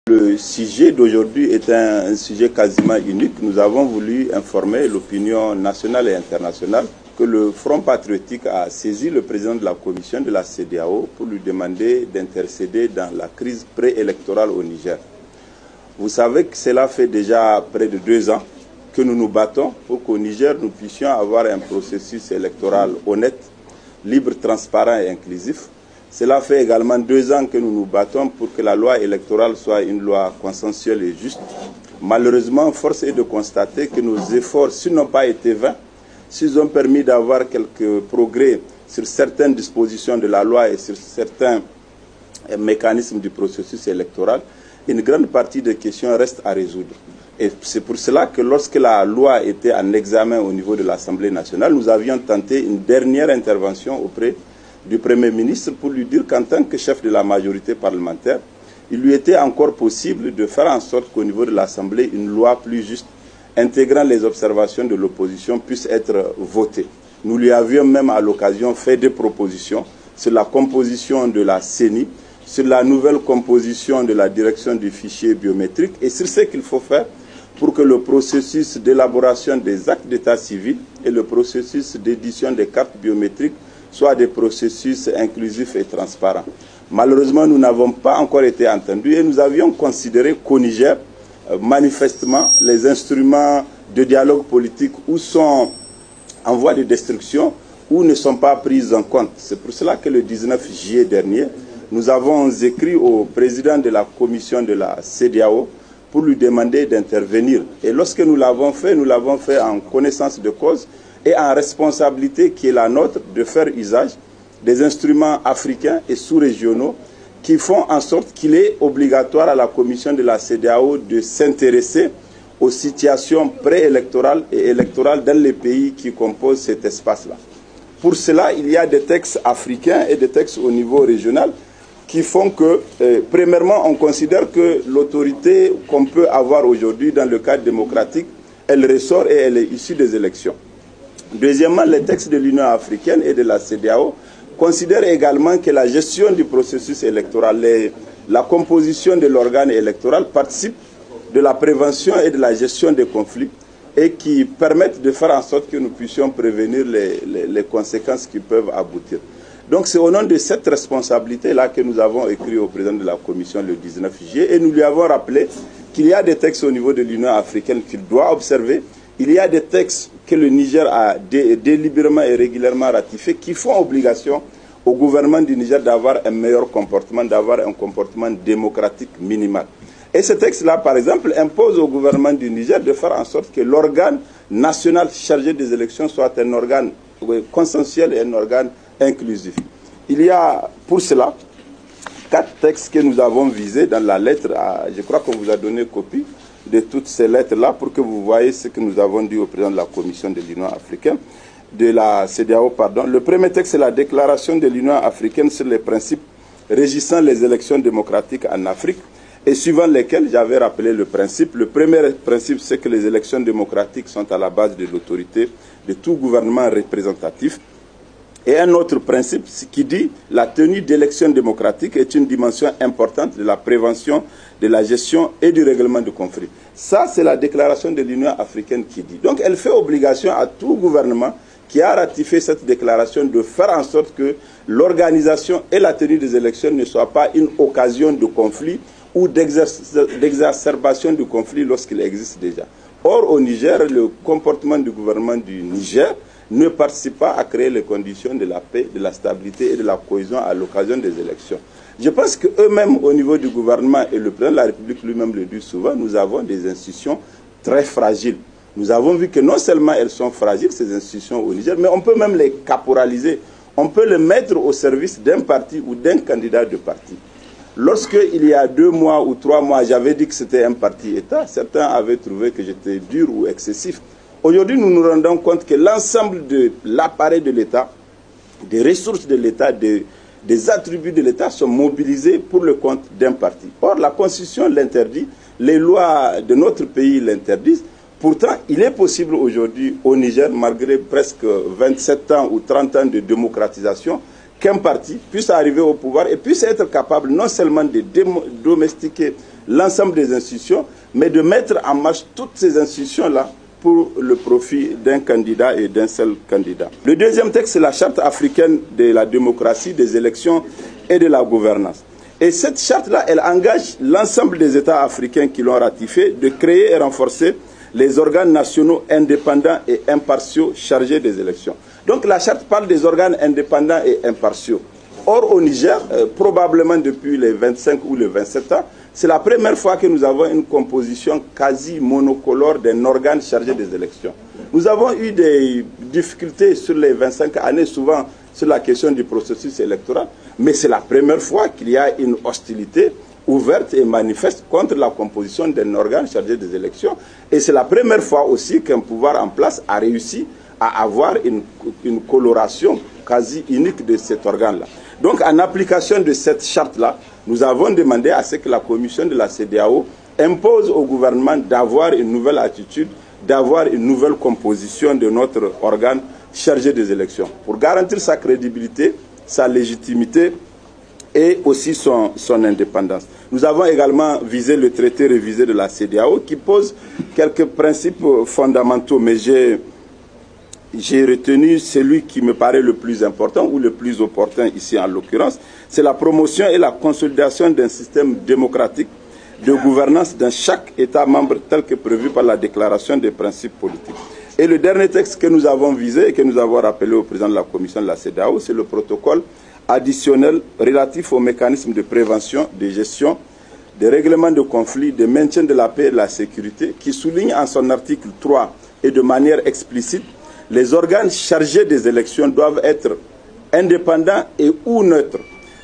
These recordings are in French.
Le sujet d'aujourd'hui est un sujet quasiment unique. Nous avons voulu informer l'opinion nationale et internationale que le Front patriotique a saisi le président de la commission de la CEDEAO pour lui demander d'intercéder dans la crise préélectorale au Niger. Vous savez que cela fait déjà près de 2 ans que nous nous battons pour qu'au Niger nous puissions avoir un processus électoral honnête, libre, transparent et inclusif. Cela fait également 2 ans que nous nous battons pour que la loi électorale soit une loi consensuelle et juste. Malheureusement, force est de constater que nos efforts, s'ils n'ont pas été vains, s'ils ont permis d'avoir quelques progrès sur certaines dispositions de la loi et sur certains mécanismes du processus électoral, une grande partie des questions reste à résoudre. Et c'est pour cela que lorsque la loi était en examen au niveau de l'Assemblée nationale, nous avions tenté une dernière intervention auprès du Premier ministre pour lui dire qu'en tant que chef de la majorité parlementaire, il lui était encore possible de faire en sorte qu'au niveau de l'Assemblée, une loi plus juste, intégrant les observations de l'opposition, puisse être votée. Nous lui avions même à l'occasion fait des propositions sur la composition de la CENI, sur la nouvelle composition de la direction du fichier biométrique et sur ce qu'il faut faire pour que le processus d'élaboration des actes d'état civil et le processus d'édition des cartes biométriques soient des processus inclusifs et transparents. Malheureusement, nous n'avons pas encore été entendus et nous avions considéré qu'au Niger, manifestement, les instruments de dialogue politique ou sont en voie de destruction ou ne sont pas pris en compte. C'est pour cela que le 19 juillet dernier, nous avons écrit au président de la commission de la CEDEAO pour lui demander d'intervenir. Et lorsque nous l'avons fait en connaissance de cause et en responsabilité qui est la nôtre de faire usage des instruments africains et sous-régionaux qui font en sorte qu'il est obligatoire à la commission de la CEDEAO de s'intéresser aux situations préélectorales et électorales dans les pays qui composent cet espace-là. Pour cela, il y a des textes africains et des textes au niveau régional qui font que, premièrement, on considère que l'autorité qu'on peut avoir aujourd'hui dans le cadre démocratique, elle ressort et elle est issue des élections. Deuxièmement, les textes de l'Union africaine et de la CEDEAO considèrent également que la gestion du processus électoral, la composition de l'organe électoral participe de la prévention et de la gestion des conflits et qui permettent de faire en sorte que nous puissions prévenir les conséquences qui peuvent aboutir. Donc c'est au nom de cette responsabilité-là que nous avons écrit au président de la Commission le 19 juillet et nous lui avons rappelé qu'il y a des textes au niveau de l'Union africaine qu'il doit observer. Il y a des textes que le Niger a délibérément et régulièrement ratifiés qui font obligation au gouvernement du Niger d'avoir un meilleur comportement, d'avoir un comportement démocratique minimal. Et ce texte-là, par exemple, impose au gouvernement du Niger de faire en sorte que l'organe national chargé des élections soit un organe consensuel et un organe inclusif. Il y a pour cela 4 textes que nous avons visés dans la lettre. Je crois qu'on vous a donné copie de toutes ces lettres-là pour que vous voyez ce que nous avons dit au président de la Commission de l'Union africaine, de la CEDEAO, pardon. Le premier texte, c'est la déclaration de l'Union africaine sur les principes régissant les élections démocratiques en Afrique et suivant lesquels j'avais rappelé le principe. Le premier principe, c'est que les élections démocratiques sont à la base de l'autorité de tout gouvernement représentatif. Et un autre principe qui dit la tenue d'élections démocratiques est une dimension importante de la prévention, de la gestion et du règlement de conflits. Ça, c'est la déclaration de l'Union africaine qui dit. Donc, elle fait obligation à tout gouvernement qui a ratifié cette déclaration de faire en sorte que l'organisation et la tenue des élections ne soient pas une occasion de conflit ou d'exacerbation du conflit lorsqu'il existe déjà. Or, au Niger, le comportement du gouvernement du Niger ne participe pas à créer les conditions de la paix, de la stabilité et de la cohésion à l'occasion des élections. Je pense qu'eux-mêmes, au niveau du gouvernement, et le président de la République lui-même le dit souvent, nous avons des institutions très fragiles. Nous avons vu que non seulement elles sont fragiles, ces institutions au Niger, mais on peut même les caporaliser. On peut les mettre au service d'un parti ou d'un candidat de parti. Lorsqu'il y a 2 mois ou 3 mois, j'avais dit que c'était un parti-État, certains avaient trouvé que j'étais dur ou excessif. Aujourd'hui, nous nous rendons compte que l'ensemble de l'appareil de l'État, des ressources de l'État, des attributs de l'État sont mobilisés pour le compte d'un parti. Or, la Constitution l'interdit, les lois de notre pays l'interdisent. Pourtant, il est possible aujourd'hui au Niger, malgré presque 27 ans ou 30 ans de démocratisation, qu'un parti puisse arriver au pouvoir et puisse être capable non seulement de domestiquer l'ensemble des institutions, mais de mettre en marche toutes ces institutions-là pour le profit d'un candidat et d'un seul candidat. Le deuxième texte, c'est la Charte africaine de la démocratie, des élections et de la gouvernance. Et cette charte-là, elle engage l'ensemble des États africains qui l'ont ratifiée de créer et renforcer les organes nationaux indépendants et impartiaux chargés des élections. Donc la charte parle des organes indépendants et impartiaux. Or, au Niger, probablement depuis les 25 ou les 27 ans, c'est la première fois que nous avons une composition quasi monocolore d'un organe chargé des élections. Nous avons eu des difficultés sur les 25 années, souvent sur la question du processus électoral, mais c'est la première fois qu'il y a une hostilité ouverte et manifeste contre la composition d'un organe chargé des élections. Et c'est la première fois aussi qu'un pouvoir en place a réussi à avoir une coloration quasi unique de cet organe-là. Donc, en application de cette charte-là, nous avons demandé à ce que la commission de la CEDEAO impose au gouvernement d'avoir une nouvelle attitude, d'avoir une nouvelle composition de notre organe chargé des élections, pour garantir sa crédibilité, sa légitimité et aussi son indépendance. Nous avons également visé le traité révisé de la CEDEAO qui pose quelques principes fondamentaux, mais j'ai retenu celui qui me paraît le plus important ou le plus opportun ici en l'occurrence, c'est la promotion et la consolidation d'un système démocratique de gouvernance dans chaque État membre tel que prévu par la déclaration des principes politiques. Et le dernier texte que nous avons visé et que nous avons rappelé au président de la commission de la CEDEAO, c'est le protocole additionnel relatif aux mécanismes de prévention, de gestion, de règlement de conflits, de maintien de la paix et de la sécurité, qui souligne en son article 3 et de manière explicite les organes chargés des élections doivent être indépendants et ou neutres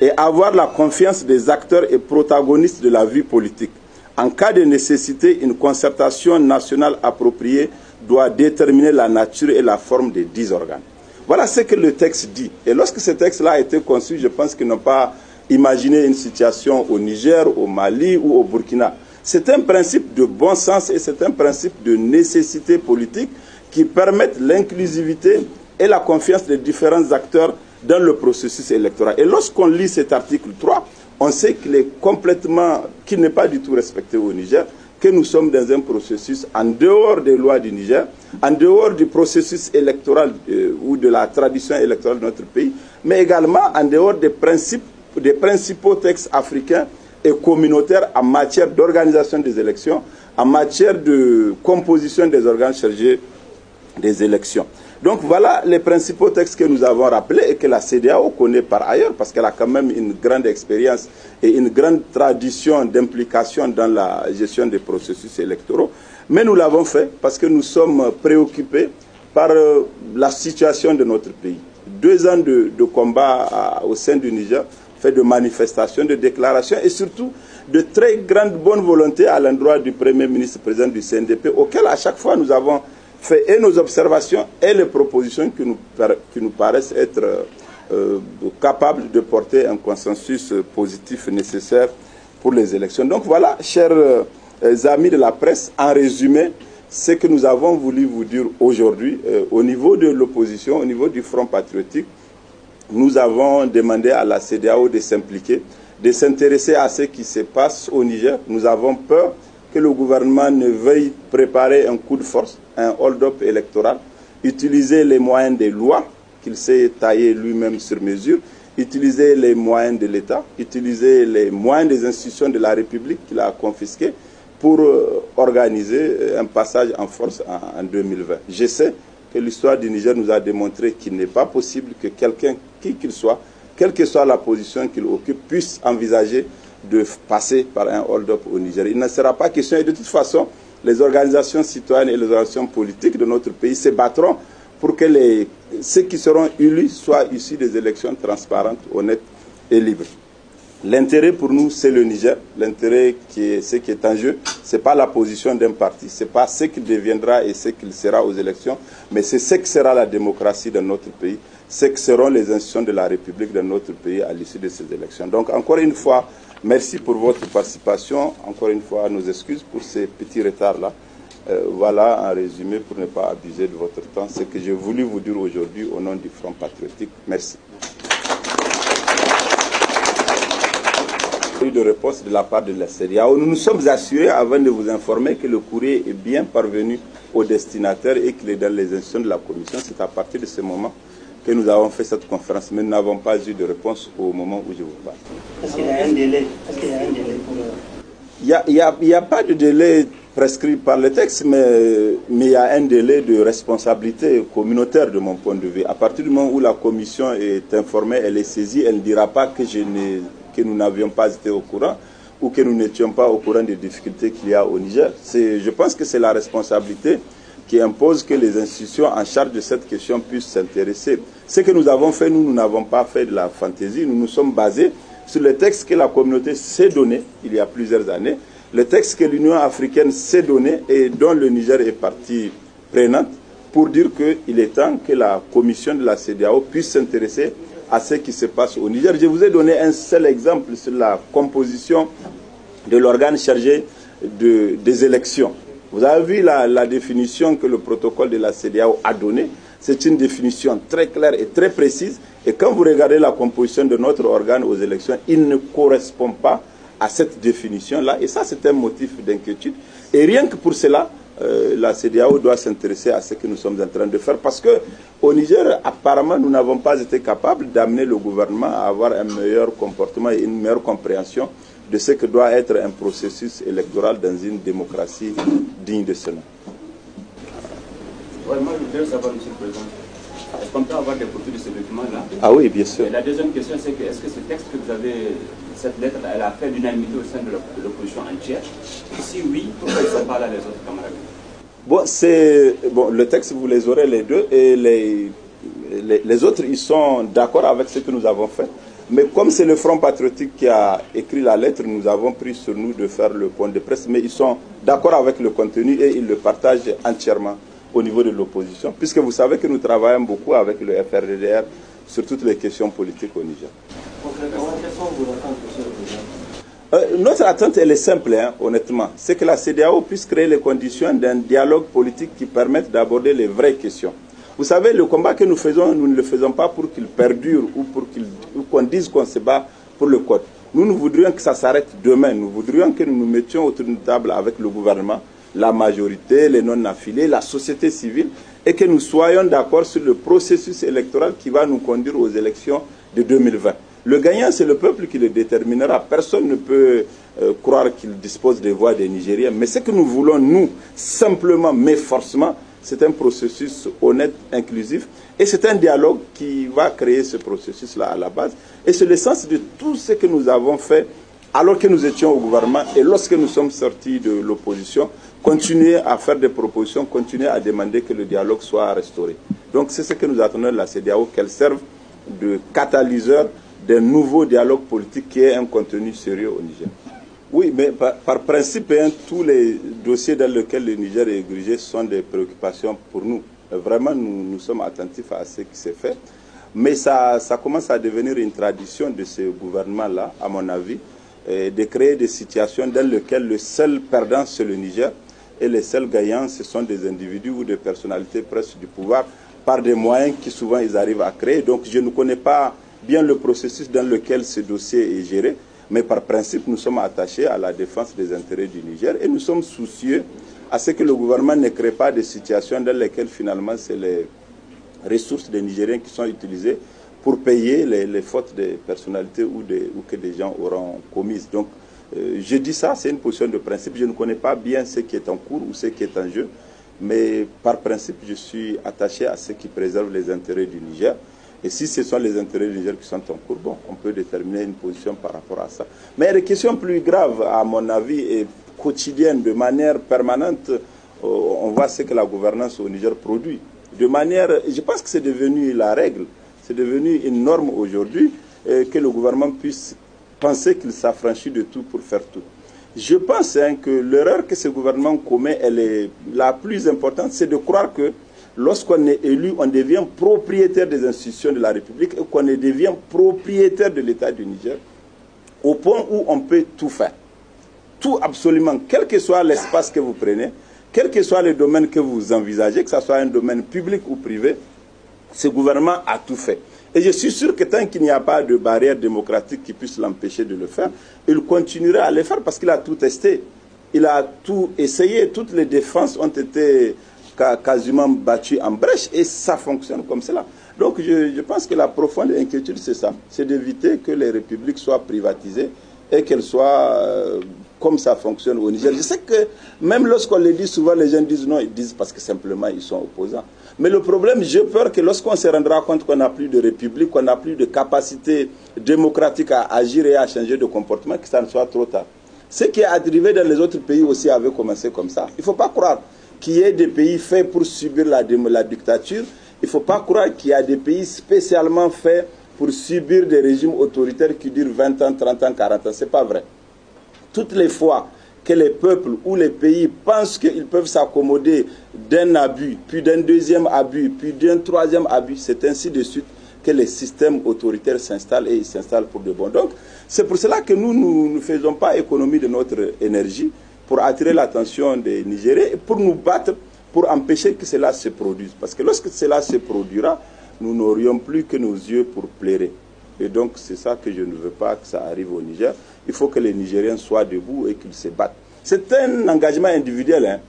et avoir la confiance des acteurs et protagonistes de la vie politique. En cas de nécessité, une concertation nationale appropriée doit déterminer la nature et la forme des 10 organes. Voilà ce que le texte dit. Et lorsque ce texte-là a été conçu, je pense qu'ils n'ont pas imaginé une situation au Niger, au Mali ou au Burkina. C'est un principe de bon sens et c'est un principe de nécessité politique qui permettent l'inclusivité et la confiance des différents acteurs dans le processus électoral. Et lorsqu'on lit cet article 3, on sait qu'il n'est pas du tout respecté au Niger, que nous sommes dans un processus en dehors des lois du Niger, en dehors du processus électoral ou de la tradition électorale de notre pays, mais également en dehors des principaux textes africains et communautaires en matière d'organisation des élections, en matière de composition des organes chargés des élections. Donc voilà les principaux textes que nous avons rappelés et que la CEDEAO connaît par ailleurs parce qu'elle a quand même une grande expérience et une grande tradition d'implication dans la gestion des processus électoraux. Mais nous l'avons fait parce que nous sommes préoccupés par la situation de notre pays. 2 ans de combat au sein du Niger, fait de manifestations, de déclarations et surtout de très grande bonne volonté à l'endroit du Premier ministre, président du CNDP, auquel à chaque fois nous avons fait et nos observations et les propositions qui nous paraissent être capables de porter un consensus positif nécessaire pour les élections. Donc voilà, chers amis de la presse, en résumé, ce que nous avons voulu vous dire aujourd'hui, au niveau de l'opposition, au niveau du Front patriotique, nous avons demandé à la CEDEAO de s'impliquer, de s'intéresser à ce qui se passe au Niger. Nous avons peur que le gouvernement ne veuille préparer un coup de force, un hold-up électoral, utiliser les moyens des lois qu'il s'est taillé lui-même sur mesure, utiliser les moyens de l'État, utiliser les moyens des institutions de la République qu'il a confisqués pour organiser un passage en force en 2020. Je sais que l'histoire du Niger nous a démontré qu'il n'est pas possible que quelqu'un, qui qu'il soit, quelle que soit la position qu'il occupe, puisse envisager de passer par un hold-up au Niger. Il ne sera pas question, et de toute façon, les organisations citoyennes et les organisations politiques de notre pays se battront pour que ceux qui seront élus soient issus des élections transparentes, honnêtes et libres. L'intérêt pour nous, c'est le Niger. L'intérêt, ce qui est en jeu, ce n'est pas la position d'un parti, ce n'est pas ce qu'il deviendra et ce qu'il sera aux élections, mais c'est ce que sera la démocratie dans notre pays, ce que seront les institutions de la République dans notre pays à l'issue de ces élections. Donc, encore une fois, merci pour votre participation. Encore une fois, nos excuses pour ces petits retards-là. Voilà un résumé pour ne pas abuser de votre temps, ce que j'ai voulu vous dire aujourd'hui au nom du Front patriotique. Merci. eu de réponse de la part de la CEDEAO. Nous nous sommes assurés avant de vous informer que le courrier est bien parvenu au destinataire et qu'il est dans les institutions de la Commission. C'est à partir de ce moment que nous avons fait cette conférence, mais nous n'avons pas eu de réponse au moment où je vous parle. Est-ce qu'il y a un délai? Il n'y a pas de délai prescrit par le texte, mais il y a un délai de responsabilité communautaire de mon point de vue. À partir du moment où la Commission est informée, elle est saisie, elle ne dira pas que nous n'avions pas été au courant ou que nous n'étions pas au courant des difficultés qu'il y a au Niger. Je pense que c'est la responsabilité qui impose que les institutions en charge de cette question puissent s'intéresser. Ce que nous avons fait, nous n'avons pas fait de la fantaisie, nous nous sommes basés sur le texte que la communauté s'est donné il y a plusieurs années, le texte que l'Union africaine s'est donné et dont le Niger est partie prenante pour dire qu'il est temps que la commission de la CEDEAO puisse s'intéresser à ce qui se passe au Niger. Je vous ai donné un seul exemple sur la composition de l'organe chargé des élections. Vous avez vu la définition que le protocole de la CEDEAO a donnée. C'est une définition très claire et très précise. Et quand vous regardez la composition de notre organe aux élections, il ne correspond pas à cette définition-là. Et ça, c'est un motif d'inquiétude. Et rien que pour cela, la CEDEAO doit s'intéresser à ce que nous sommes en train de faire. Parce qu'au Niger, apparemment, nous n'avons pas été capables d'amener le gouvernement à avoir un meilleur comportement et une meilleure compréhension de ce que doit être un processus électoral dans une démocratie digne de ce nom. Ouais, moi, je voudrais savoir, M. le Président, est-ce qu'on peut avoir des copies de ce document-là? Ah oui, bien sûr. Et la deuxième question, c'est que est-ce que ce texte que vous avez, cette lettre, elle a fait l'unanimité au sein de l'opposition entière? Et si oui, pourquoi ils ne sont pas là les autres camarades? Bon, le texte, vous les aurez les deux, et les autres, ils sont d'accord avec ce que nous avons fait. Mais comme c'est le Front patriotique qui a écrit la lettre, nous avons pris sur nous de faire le point de presse. Mais ils sont d'accord avec le contenu et ils le partagent entièrement au niveau de l'opposition, puisque vous savez que nous travaillons beaucoup avec le FRDDR sur toutes les questions politiques au Niger. Concrètement, quelles sont vos attentes, M. le Président? Notre attente, elle est simple, honnêtement. C'est que la CEDEAO puisse créer les conditions d'un dialogue politique qui permette d'aborder les vraies questions. Vous savez, le combat que nous faisons, nous ne le faisons pas pour qu'il perdure ou pour qu'on dise qu'on se bat pour le code. Nous voudrions que ça s'arrête demain. Nous voudrions que nous nous mettions autour d'une table avec le gouvernement, la majorité, les non-affiliés, la société civile, et que nous soyons d'accord sur le processus électoral qui va nous conduire aux élections de 2020. Le gagnant, c'est le peuple qui le déterminera. Personne ne peut croire qu'il dispose des voix des Nigériens. Mais ce que nous voulons, nous, simplement, mais forcément, c'est un processus honnête, inclusif, et c'est un dialogue qui va créer ce processus-là à la base. Et c'est le sens de tout ce que nous avons fait alors que nous étions au gouvernement et lorsque nous sommes sortis de l'opposition, continuer à faire des propositions, continuer à demander que le dialogue soit restauré. Donc c'est ce que nous attendons de la CEDEAO, qu'elle serve de catalyseur d'un nouveau dialogue politique qui ait un contenu sérieux au Niger. Oui, mais par principe, tous les dossiers dans lesquels le Niger est érigé sont des préoccupations pour nous. Vraiment, nous sommes attentifs à ce qui s'est fait. Mais ça commence à devenir une tradition de ce gouvernement-là, à mon avis, de créer des situations dans lesquelles le seul perdant, c'est le Niger, et les seuls gagnants, ce sont des individus ou des personnalités presque du pouvoir, par des moyens qui souvent ils arrivent à créer. Donc je ne connais pas bien le processus dans lequel ce dossier est géré. Mais par principe, nous sommes attachés à la défense des intérêts du Niger et nous sommes soucieux à ce que le gouvernement ne crée pas de situations dans lesquelles finalement c'est les ressources des Nigériens qui sont utilisées pour payer les fautes des personnalités ou que des gens auront commises. Donc je dis ça, c'est une position de principe. Je ne connais pas bien ce qui est en cours ou ce qui est en jeu, mais par principe, je suis attaché à ce qui préserve les intérêts du Niger. Et si ce sont les intérêts du Niger qui sont en cours, bon, on peut déterminer une position par rapport à ça. Mais il y a des questions plus graves, à mon avis, et quotidiennes, de manière permanente. On voit ce que la gouvernance au Niger produit. De manière, je pense que c'est devenu la règle, c'est devenu une norme aujourd'hui, que le gouvernement puisse penser qu'il s'affranchit de tout pour faire tout. Je pense que l'erreur que ce gouvernement commet, elle est la plus importante, c'est de croire que lorsqu'on est élu, on devient propriétaire des institutions de la République et qu'on devient propriétaire de l'État du Niger, au point où on peut tout faire. Tout absolument, quel que soit l'espace que vous prenez, quel que soit le domaine que vous envisagez, que ce soit un domaine public ou privé, ce gouvernement a tout fait. Et je suis sûr que tant qu'il n'y a pas de barrière démocratique qui puisse l'empêcher de le faire, il continuera à le faire parce qu'il a tout testé. Il a tout essayé, toutes les défenses ont été quasiment battues en brèche et ça fonctionne comme cela. Donc je pense que la profonde inquiétude, c'est ça, c'est d'éviter que les républiques soient privatisées et qu'elles soient comme ça fonctionne au Niger. Je sais que même lorsqu'on le dit souvent, les gens disent non, ils disent parce que simplement ils sont opposants. Mais le problème, j'ai peur que lorsqu'on se rendra compte qu'on n'a plus de république, qu'on n'a plus de capacité démocratique à agir et à changer de comportement, que ça ne soit trop tard. Ce qui est arrivé dans les autres pays aussi avait commencé comme ça. Il ne faut pas croire qu'il y ait des pays faits pour subir la dictature. Il ne faut pas croire qu'il y a des pays spécialement faits pour subir des régimes autoritaires qui durent 20 ans, 30 ans, 40 ans. Ce n'est pas vrai. Toutes les fois que les peuples ou les pays pensent qu'ils peuvent s'accommoder d'un abus, puis d'un deuxième abus, puis d'un troisième abus, c'est ainsi de suite que les systèmes autoritaires s'installent et ils s'installent pour de bon. Donc, c'est pour cela que nous ne faisons pas économie de notre énergie pour attirer l'attention des Nigériens et pour nous battre pour empêcher que cela se produise. Parce que lorsque cela se produira, nous n'aurions plus que nos yeux pour pleurer. Et donc, c'est ça que je ne veux pas que ça arrive au Niger. Il faut que les Nigériens soient debout et qu'ils se battent. C'est un engagement individuel. Hein.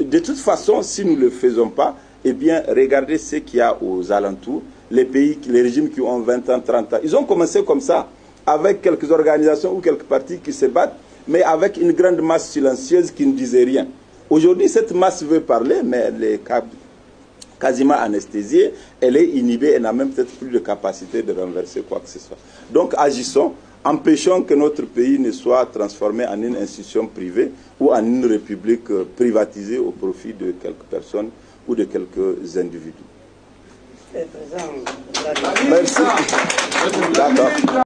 De toute façon, si nous ne le faisons pas, eh bien, regardez ce qu'il y a aux alentours. Les pays, les régimes qui ont 20 ans, 30 ans. Ils ont commencé comme ça, avec quelques organisations ou quelques partis qui se battent, mais avec une grande masse silencieuse qui ne disait rien. Aujourd'hui, cette masse veut parler, mais elle est quasiment anesthésiée, elle est inhibée, elle n'a même peut-être plus de capacité de renverser quoi que ce soit. Donc agissons, empêchons que notre pays ne soit transformé en une institution privée ou en une république privatisée au profit de quelques personnes ou de quelques individus. Merci. D'accord.